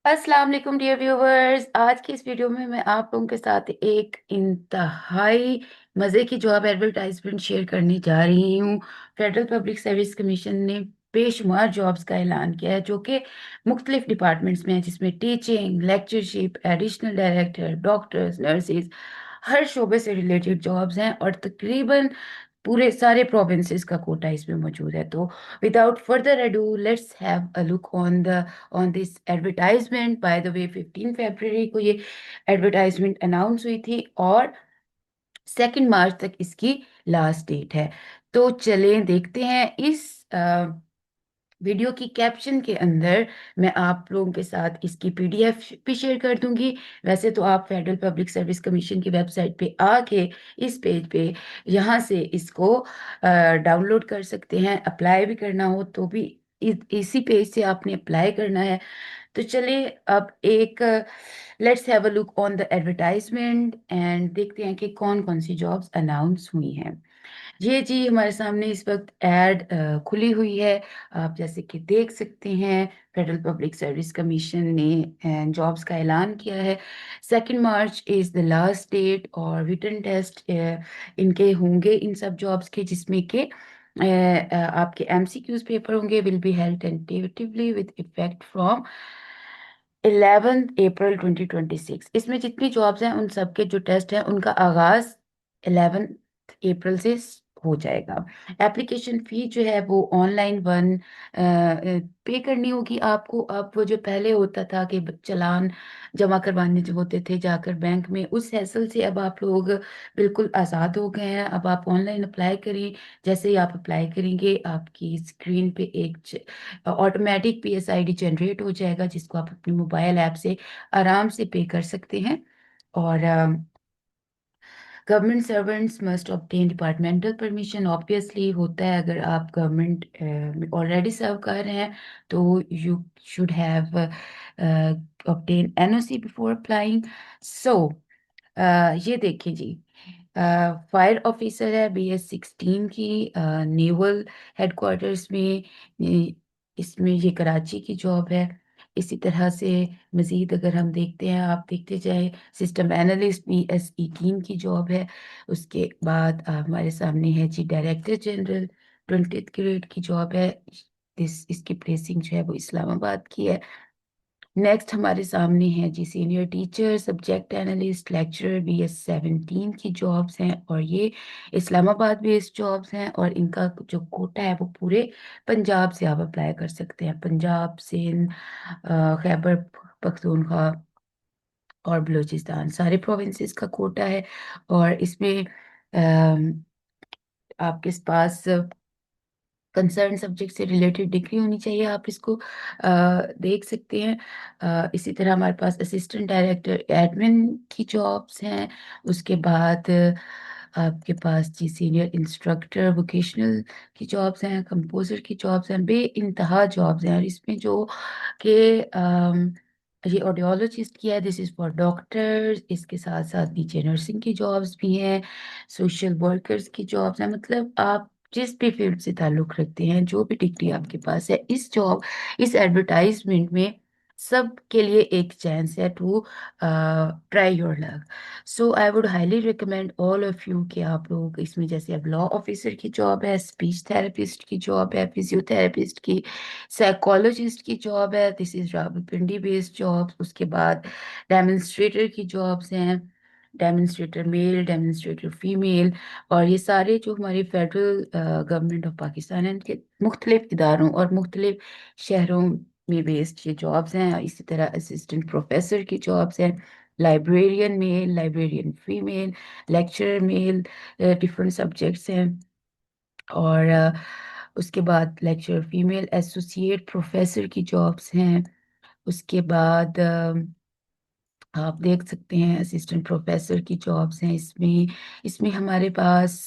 अस्सलाम वालेकुम dear viewers. आज की इस वीडियो में मैं आप लोगों के साथ एक इंतहाई मज़े की जॉब एडवर्टाइजमेंट शेयर करने जा रही हूँ। फेडरल पब्लिक सर्विस कमीशन ने बेशुमार जॉब्स का ऐलान किया है जो कि मुख्तलिफ डिपार्टमेंट्स में है, जिसमें teaching, lectureship, additional director, doctors, nurses, हर शोबे से रिलेटेड जॉब्स हैं और तकरीबन पूरे सारे प्रोविंसेस का कोटा इसमें मौजूद है। तो without further ado let's have a look on this advertisement. By the way 15 फरवरी को ये एडवर्टाइजमेंट अनाउंस हुई थी और 2 मार्च तक इसकी लास्ट डेट है। तो चलें देखते हैं। इस वीडियो की कैप्शन के अंदर मैं आप लोगों के साथ इसकी पीडीएफ भी शेयर कर दूंगी। वैसे तो आप फेडरल पब्लिक सर्विस कमीशन की वेबसाइट पे आके इस पेज पे यहाँ से इसको डाउनलोड कर सकते हैं। अप्लाई भी करना हो तो भी इसी पेज से आपने अप्लाई करना है। तो चलिए अब एक let's have a look on the advertisement and देखते हैं कि कौन कौन सी जॉब्स अनाउंस हुई हैं। ये जी हमारे सामने इस वक्त एड खुली हुई है। आप जैसे कि देख सकते हैं फेडरल पब्लिक सर्विस कमीशन ने जॉब्स का ऐलान किया है। 2 मार्च इज द लास्ट डेट और रिटन टेस्ट इनके होंगे इन सब जॉब्स के, जिसमें के आपके एमसीक्यूज पेपर होंगे, will be held tentatively with effect from 11 अप्रैल 2026। इसमें जितनी जॉब्स हैं उन सब के जो टेस्ट हैं उनका आगाज 11 अप्रैल से हो जाएगा। एप्लीकेशन फी जो है वो ऑनलाइन वन पे करनी होगी आपको। अब वो जो पहले होता था कि चालान जमा करवाने जो होते थे जाकर बैंक में, उस हैसल से अब आप लोग बिल्कुल आज़ाद हो गए हैं। अब आप ऑनलाइन अप्लाई करें। जैसे ही आप अप्लाई करेंगे आपकी स्क्रीन पे एक ऑटोमेटिक पीएसआईडी जनरेट हो जाएगा, जिसको आप अपने मोबाइल ऐप से आराम से पे कर सकते हैं। और government servants must obtain departmental permission. Obviously होता है, अगर आप गवर्नमेंट में ऑलरेडी सर्व कर रहे हैं तो you should have obtain NOC before applying. So ये देखिए जी, फायर ऑफिसर है BS 16 की, नेवल हेडक्वार्टर्स में। इसमें ये कराची की जॉब है। इसी तरह से मजीद अगर हम देखते हैं, आप देखते जाए, सिस्टम एनालिस्ट BS 18 की जॉब है। उसके बाद हमारे सामने है जी डायरेक्टर जनरल 20th ग्रेड की जॉब है। इसकी प्लेसिंग जो है वो इस्लामाबाद की है। नेक्स्ट हमारे सामने है जी senior teacher subject analyst lecturer BS 17 की जॉब्स हैं और ये इस्लामाबाद बेस्ड जॉब्स हैं और इनका जो कोटा है वो पूरे पंजाब से आप अप्लाई कर सकते हैं। पंजाब, सिंध, खैबर पख्तूनख्वा और बलूचिस्तान, सारे प्रोविंसेस का कोटा है। और इसमें अम, आपके पास कंसर्न सब्जेक्ट से रिलेटेड डिग्री होनी चाहिए। आप इसको देख सकते हैं। इसी तरह हमारे पास असिस्टेंट डायरेक्टर एडमिन की जॉब्स हैं। उसके बाद आपके पास जी सीनियर इंस्ट्रक्टर वोकेशनल की जॉब्स हैं, कंपोजर की जॉब्स हैं, बे इंतहा जॉब्स हैं। और इसमें जो कि ये ऑडियोलॉजिस्ट की है, दिस इज़ फॉर डॉक्टर्स। इसके साथ साथ नीचे नर्सिंग की जॉब्स भी हैं, सोशल वर्कर्स की जॉब्स हैं। मतलब आप जिस भी फील्ड से ताल्लुक रखते हैं, जो भी डिग्री आपके पास है, इस एडवर्टाइजमेंट में सब के लिए एक चांस है to try your luck. So I would highly recommend all of you कि आप लोग इसमें, जैसे अब लॉ ऑफिसर की जॉब है, स्पीच थेरेपिस्ट की जॉब है, फिजियोथेरेपिस्ट की, साइकोलॉजिस्ट की जॉब है, this is Rawalpindi based job. उसके बाद डेमोन्स्ट्रेटर की जॉब्स हैं, डेमोन्स्ट्रेटर मेल, डेमोन्स्ट्रेटर फीमेल। और ये सारे जो हमारे फेडरल गवर्नमेंट ऑफ पाकिस्तान है, इनके मुख्तलिफ इदारों और मुख्तलिफ शहरों में बेस्ड ये जॉब्स हैं। इसी तरह असिस्टेंट प्रोफेसर की जॉब्स हैं, librarian male, librarian female, lecturer male, different subjects हैं। और उसके बाद लेक्चरर फीमेल एसोसिएट प्रोफेसर की जॉब्स हैं। उसके बाद आप देख सकते हैं असिस्टेंट प्रोफेसर की जॉब्स हैं इसमें। इसमें हमारे पास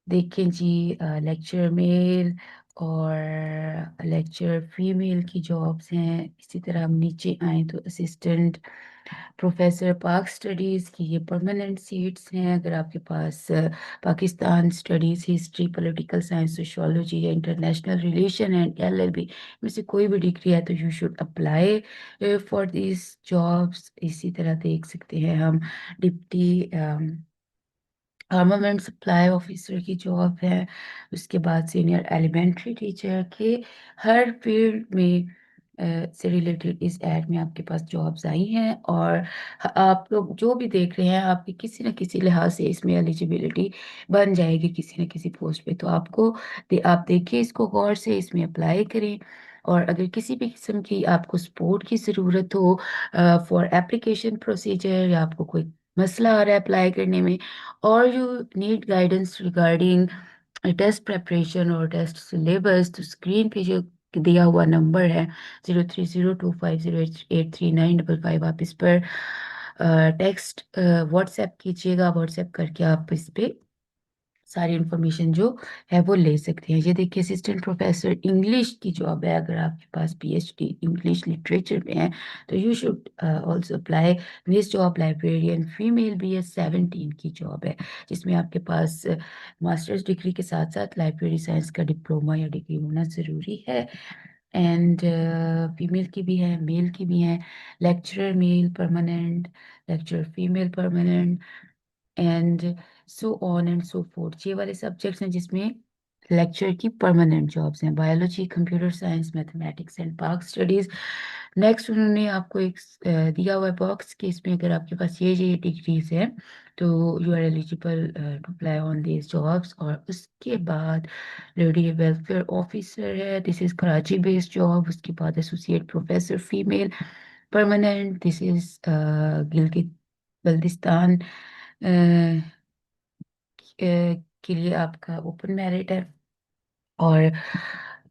देखें जी लेक्चर मेल और लेक्चर फीमेल की जॉब्स हैं। इसी तरह हम नीचे आए तो असिस्टेंट प्रोफेसर पाक स्टडीज़ की ये परमानेंट सीट्स हैं। अगर आपके पास Pakistan studies, history, political science, sociology या इंटरनेशनल रिलेशन एंड एलएलबी में से कोई भी डिग्री है तो you should apply for this jobs. इसी तरह देख सकते हैं हम डिप्टी आर्मामेंट सप्लाई ऑफिसर की जॉब है। उसके बाद सीनियर एलिमेंट्री टीचर के हर फील्ड में से रिलेटेड इस ऐड में आपके पास जॉब्स आई हैं। और आप लोग जो भी देख रहे हैं आपकी किसी न किसी लिहाज से इसमें एलिजिबिलिटी बन जाएगी किसी न किसी पोस्ट पे। तो आप देखिए इसको गौर से, इसमें अप्लाई करें। और अगर किसी भी किस्म की आपको सपोर्ट की ज़रूरत हो फॉर एप्लीकेशन प्रोसीजर, या आपको कोई मसला आ रहा है अप्लाई करने में, or you need guidance regarding test preparation और टेस्ट सिलेबस, तो स्क्रीन पे जो दिया हुआ नंबर है 0302508395, आप इस पर टेक्स्ट व्हाट्सएप कीजिएगा। व्हाट्सएप करके आप इस पे सारी इंफॉर्मेशन जो है वो ले सकते हैं। ये देखिए असिस्टेंट प्रोफेसर इंग्लिश की जॉब है। अगर आपके पास पीएचडी इंग्लिश लिटरेचर में है तो you should also apply this job. Librarian female BS 17 की जॉब है, जिसमें आपके पास मास्टर्स डिग्री के साथ साथ लाइब्रेरी साइंस का डिप्लोमा या डिग्री होना ज़रूरी है। एंड फीमेल की भी है, मेल की भी है। Lecturer male permanent, lecturer female permanent, and so on and so forth. ये वाले सब्जेक्ट्स हैं जिसमें लेक्चर की परमानेंट जॉब्स हैं। Biology, computer science, mathematics and Pak studies. Next उन्होंने आपको एक दिया हुआ है बॉक्स कि इसमें अगर आपके पास ये डिग्रीज हैं तो you are eligible to apply on these jobs. और उसके बाद लेडी वेलफेयर ऑफिसर है, this is Karachi based job. उसके बाद associate professor female permanent, this is Gilgit Baltistan के लिए आपका ओपन मेरिट है। और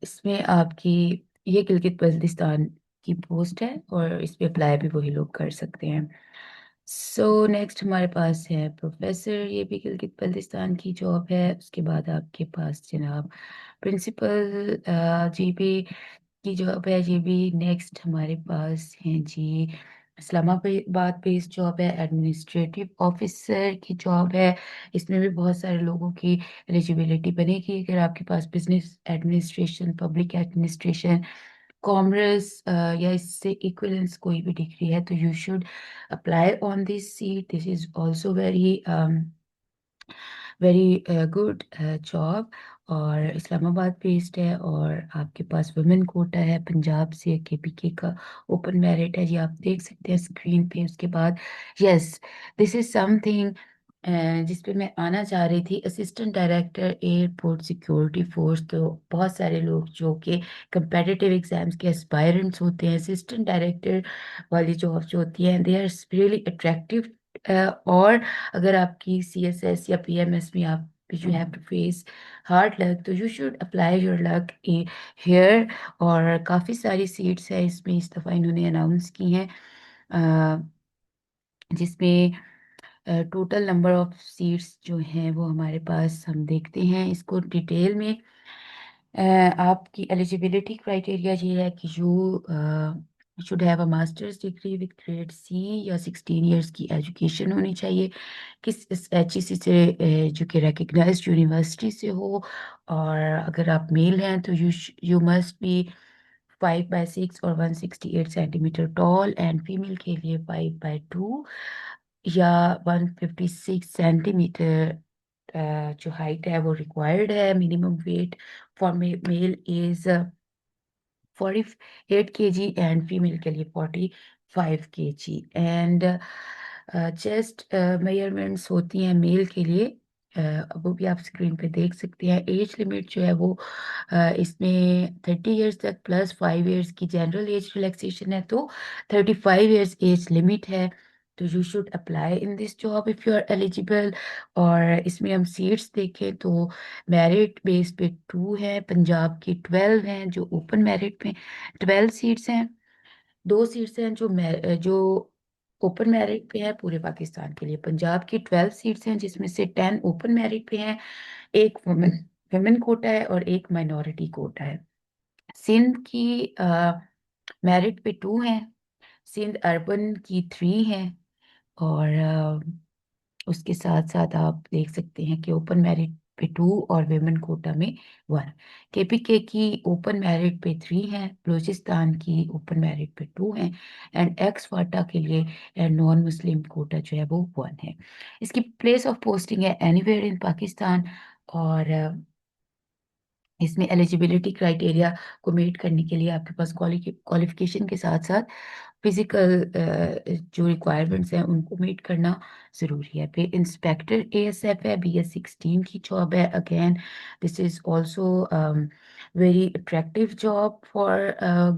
इसमें आपकी ये गिलगित बल्तिस्तान की पोस्ट है और इस पे अप्लाई भी वही लोग कर सकते हैं। सो नेक्स्ट हमारे पास है प्रोफेसर, ये भी गिलगित बल्तिस्तान की जॉब है। उसके बाद आपके पास जनाब प्रिंसिपल जीबी की जॉब है। ये भी नेक्स्ट हमारे पास है जी इस्लामाबाद बेस्ड जॉब है। एडमिनिस्ट्रेटिव ऑफिसर की जॉब है। इसमें भी बहुत सारे लोगों की एलिजिबिलिटी बनेगी। अगर आपके पास business administration, public administration, commerce या इससे इक्विवेलेंस कोई भी डिग्री है तो you should apply on this seat. This is also very good job. और इस्लामाबाद बेस्ड है और आपके पास वुमेन कोटा है। पंजाब से केपीके का ओपन मेरिट है, ये आप देख सकते हैं स्क्रीन पे। उसके बाद यस, दिस इज समथिंग जिस पे मैं आना चाह रही थी, assistant director airport security force. तो बहुत सारे लोग जो कि कंपेटिटिव एग्जाम्स के एस्पायरेंट्स होते हैं, असिस्टेंट डायरेक्टर वाली जॉब जो होती है दे आर रियली अट्रैक्टिव। और अगर आपकी CSS या PMS में आप you have to face hard luck तो you should apply your luck here. और काफ़ी सारी सीट्स है इसमें, इस दफ़ा इन्होंने अनाउंस की हैं जिसमें टोटल नंबर ऑफ सीट्स जो हैं वो हमारे पास, हम देखते हैं इसको डिटेल में। आपकी एलिजिबिलिटी क्राइटेरिया ये है कि you should have a masters degree with grade C या 16 इयर्स की एजुकेशन होनी चाहिए किस HEC से जो कि रिकग्नाइज्ड यूनिवर्सिटी से हो। और अगर आप मेल हैं तो यू मस्ट बी 5/6 और 168 सेंटीमीटर टॉल, एंड फीमेल के लिए 5/2 या 156 सेंटीमीटर जो हाइट है वो रिक्वायर्ड है। Minimum weight for male is 48 kg and female के लिए 45 kg। एंड चेस्ट मेजरमेंट्स होती हैं मेल के लिए, वो भी आप स्क्रीन पे देख सकते हैं। एज लिमिट जो है वो इसमें 30 इयर्स तक प्लस 5 इयर्स की जनरल एज रिलैक्सेशन है, तो 35 इयर्स एज लिमिट है। तो you should apply in this job if you are eligible. और इसमें हम सीट्स देखें तो मेरिट बेस पे 2 है, पंजाब की 12 हैं जो ओपन मेरिट में 12 सीट्स हैं। 2 सीट्स हैं जो ओपन मेरिट पे है पूरे पाकिस्तान के लिए। पंजाब की 12 सीट्स हैं जिसमें से 10 ओपन मेरिट पे हैं, एक वुमेन वुमेन कोटा है और एक माइनॉरिटी कोटा है। सिंध की मेरिट पे 2 हैं, सिंध अर्बन की 3 हैं, और उसके साथ साथ आप देख सकते हैं कि ओपन मेरिट पे 2 और विमेन कोटा में 1। केपीके की ओपन मेरिट पे 3 हैं, बलूचिस्तान की ओपन मेरिट पे 2 हैं, एंड एक्स फाटा के लिए नॉन मुस्लिम कोटा जो है वो 1 है। इसकी प्लेस ऑफ पोस्टिंग है एनीवेयर इन पाकिस्तान, और इसमें एलिजिबिलिटी क्राइटेरिया को मीट करने के लिए आपके पास क्वालिफिकेशन के साथ साथ फिजिकल जो रिक्वायरमेंट्स हैं उनको मीट करना ज़रूरी है। फिर इंस्पेक्टर एएसएफ है, BS16 की जॉब है। Again this is also very attractive job for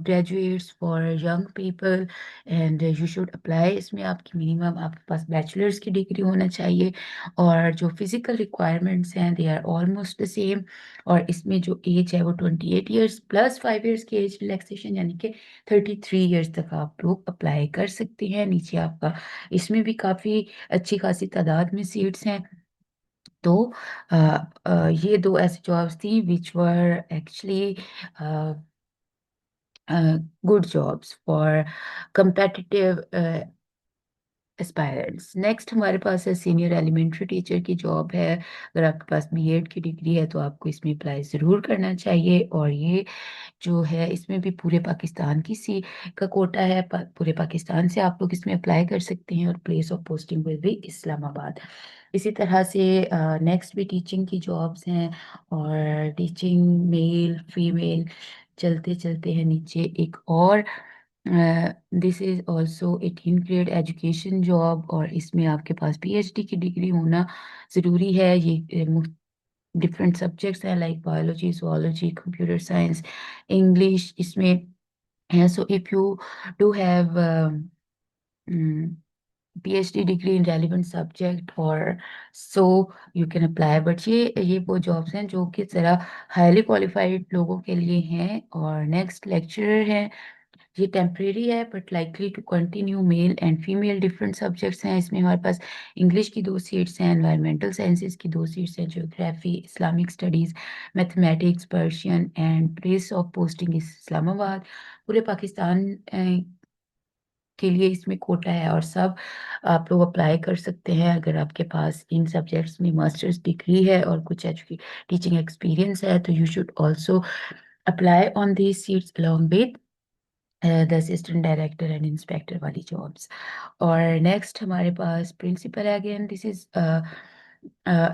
graduates, for young people, and you should apply. इसमें आपकी मिनिमम आपके पास बैचलर्स की डिग्री होना चाहिए, और जो फिजिकल रिक्वायरमेंट्स हैं they are almost the same. और इसमें जो एज है वो 28 ईयर्स प्लस 5 ईयर्स की एज रिलैक्सेशन, यानी कि 33 ईयर्स तक आप लोग अप्लाई कर सकते हैं। नीचे आपका इसमें भी काफ़ी अच्छी खासी तादाद में सीट्स हैं। तो ये दो ऐसी जॉब्स थी which were actually good jobs for competitive aspirants. Next हमारे पास है सीनियर एलिमेंट्री टीचर की जॉब है। अगर आपके पास बीएड की डिग्री है तो आपको इसमें अप्लाई ज़रूर करना चाहिए, और ये जो है इसमें भी पूरे पाकिस्तान की सी का कोटा है। पूरे पाकिस्तान से आप लोग इसमें अप्लाई कर सकते हैं, और place of posting will be Islamabad. इसी तरह से नेक्स्ट भी टीचिंग की जॉब्स हैं, और टीचिंग मेल फीमेल चलते चलते हैं नीचे एक और, this is also 18 grade education job, और इसमें आपके पास पीएचडी की डिग्री होना ज़रूरी है। ये डिफरेंट सब्जेक्ट्स हैं like biology, zoology, computer science, English इसमें है। So if you do have PhD degree in relevant subject, और so you can apply। But ये वो जॉब्स हैं जो कि ज़रा हाईली क्वालिफाइड लोगों के लिए हैं। और नेक्स्ट लेक्चरर है, ये टेम्परेरी है but likely to continue, male and female different subjects हैं। इसमें हमारे पास इंग्लिश की 2 सीट्स हैं, एनवायरमेंटल साइंसेज की 2 सीट्स हैं, geography, Islamic studies, mathematics, Persian, and place of posting Islamabad. पूरे पाकिस्तान के लिए इसमें कोटा है, और सब आप लोग अप्लाई कर सकते हैं अगर आपके पास इन सब्जेक्ट्स में मास्टर्स डिग्री है और कुछ टीचिंग एक्सपीरियंस है, तो you should also apply on these seats along with the assistant director and inspector वाली जॉब्स। और नेक्स्ट हमारे पास प्रिंसिपल है। Again this is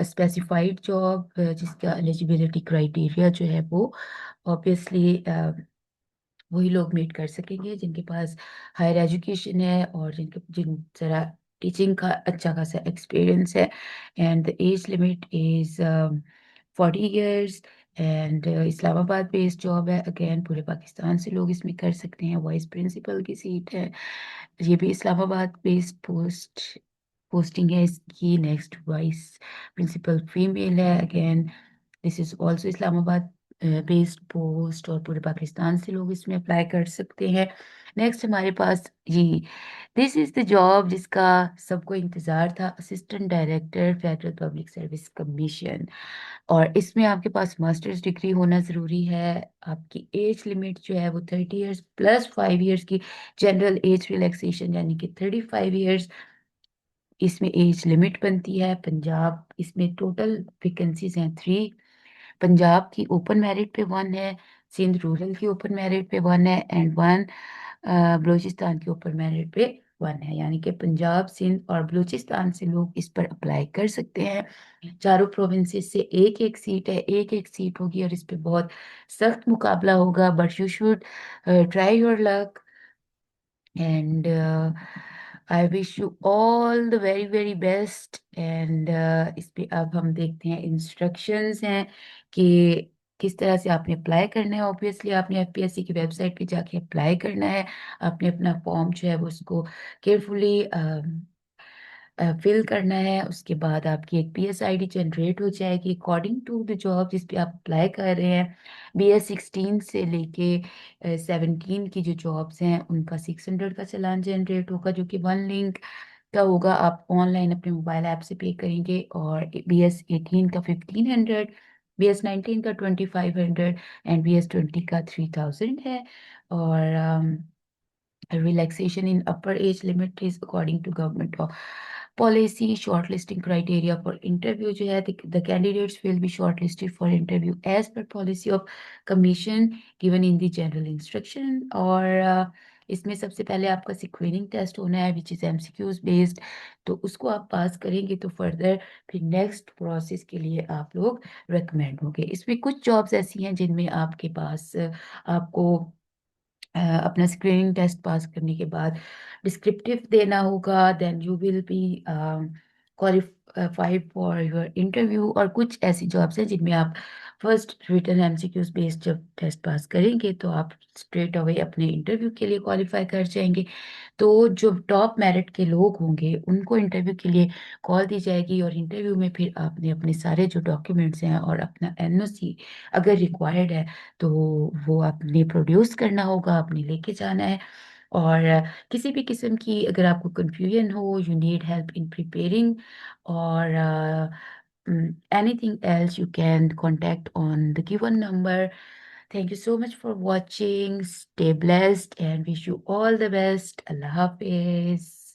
specified job, जिसका एलिजिबिलिटी क्राइटेरिया जो है वो ऑब्वियसली वही लोग मीट कर सकेंगे जिनके पास हायर एजुकेशन है, और जिन जरा टीचिंग का अच्छा खासा एक्सपीरियंस है। And the age limit is 40 years, and Islamabad based job है। अगेन पूरे पाकिस्तान से लोग इसमें कर सकते हैं। वाइस प्रिंसिपल की सीट है, ये भी इस्लामाबाद बेस्ड पोस्टिंग है इसकी। नेक्स्ट वाइस प्रिंसिपल फीमेल है। Again this is also Islamabad based post, और पूरे पाकिस्तान से लोग इसमें अप्लाई कर सकते हैं। नेक्स्ट हमारे पास जी, दिस इज द जॉब जिसका सबको इंतजार था, assistant director federal public service commission. और इसमें आपके पास मास्टर्स डिग्री होना ज़रूरी है। आपकी एज लिमिट जो है वो 30 ईयर्स प्लस 5 ईयर्स की जनरल एज रिलैक्सेशन, यानी कि 35 ईयर्स इसमें एज लिमिट बनती है। पंजाब, इसमें टोटल वैकेंसीज हैं 3। पंजाब की ओपन मेरिट पे 1 है, सिंध रूरल की ओपन मेरिट पे 1 है, एंड 1 बलूचिस्तान की ओपन मेरिट पे 1 है। यानी कि पंजाब, सिंध और बलूचिस्तान से लोग इस पर अप्लाई कर सकते हैं। चारों प्रोविंसेस से एक एक सीट है, एक एक सीट होगी, और इस पे बहुत सख्त मुकाबला होगा। But you should try your luck, and I wish you all the very very best. And इस पे अब हम देखते हैं इंस्ट्रक्शंस हैं कि किस तरह से आपने अप्लाई करना है। ऑब्वियसली आपने एफपीएससी की वेबसाइट पे जाके अप्लाई करना है। आपने अपना फॉर्म जो है वो उसको केयरफुली फिल करना है। उसके बाद आपकी एक PSID जनरेट हो जाएगी अकॉर्डिंग टू द जॉब जिस पे आप अप्लाई कर रहे हैं। BS16 से लेके 17 की जो जॉब्स हैं उनका 600 का चालान जनरेट होगा, जो कि 1 लिंक का होगा। आप ऑनलाइन अपने मोबाइल ऐप से पे करेंगे। और BS18 का 1500, BS19 का 2500, एंड BS20 का 3000 है। और A relaxation in upper age limit is according to government policy. Shortlisting criteria for interview जो है, the candidates will be shortlisted for interview as per policy of commission given in the general instruction. और इसमें सबसे पहले आपका screening test होना है which is MCQs based, तो उसको आप पास करेंगे तो फर्दर फिर नेक्स्ट प्रोसेस के लिए आप लोग रिकमेंड होंगे। इसमें कुछ जॉब्स ऐसी हैं जिनमें आपके पास आपको अपना स्क्रीनिंग टेस्ट पास करने के बाद डिस्क्रिप्टिव देना होगा, then you will be qualified for your interview. और कुछ ऐसी जॉब्स हैं जिनमें आप फर्स्ट रिटन एमसीक्यूज बेस्ड जब टेस्ट पास करेंगे तो आप स्ट्रेट अवे अपने इंटरव्यू के लिए क्वालिफाई कर जाएंगे। तो जो टॉप मेरिट के लोग होंगे उनको इंटरव्यू के लिए कॉल दी जाएगी, और इंटरव्यू में फिर आपने अपने सारे जो डॉक्यूमेंट्स हैं और अपना एनओसी अगर रिक्वायर्ड है तो वो आपने प्रोड्यूस करना होगा, आपने लेके जाना है। और किसी भी किस्म की अगर आपको कंफ्यूजन हो, you need help in preparing और anything else, you can contact on the given number. Thank you so much for watching. Stay blessed and wish you all the best. Allah Hafiz.